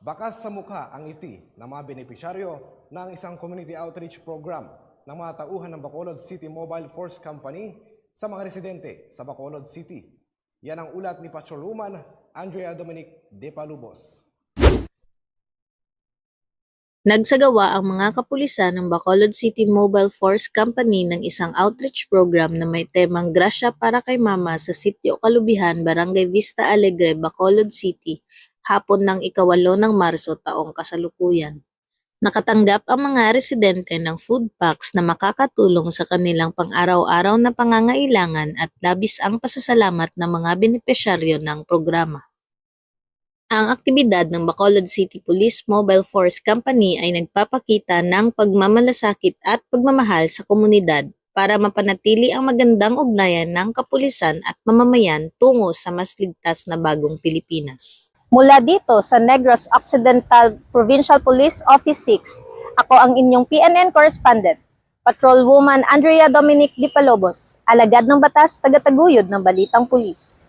Bakas sa mukha ang ngiti ng mga benepisyaryo ng isang community outreach program ng mga tauhan ng Bacolod City Mobile Force Company sa mga residente sa Bacolod City. Yan ang ulat ni Patrolwoman Andrea Dominic De Palubos. Nagsagawa ang mga kapulisan ng Bacolod City Mobile Force Company ng isang outreach program na may temang Grasya para kay Mama sa Sitio Kalubihan, Barangay Vista Alegre, Bacolod City, hapon ng ika-8 ng Marso taong kasalukuyan. Nakatanggap ang mga residente ng food packs na makakatulong sa kanilang pang-araw-araw na pangangailangan at labis ang pasasalamat ng mga benepisyaryo ng programa. Ang aktibidad ng Bacolod City Police Mobile Force Company ay nagpapakita ng pagmamalasakit at pagmamahal sa komunidad para mapanatili ang magandang ugnayan ng kapulisan at mamamayan tungo sa mas ligtas na bagong Pilipinas. Mula dito sa Negros Occidental Provincial Police Office 6, ako ang inyong PNN correspondent, Patrolwoman Andrea Dominic De Palubos, alagad ng batas, tagataguyod ng Balitang Pulis.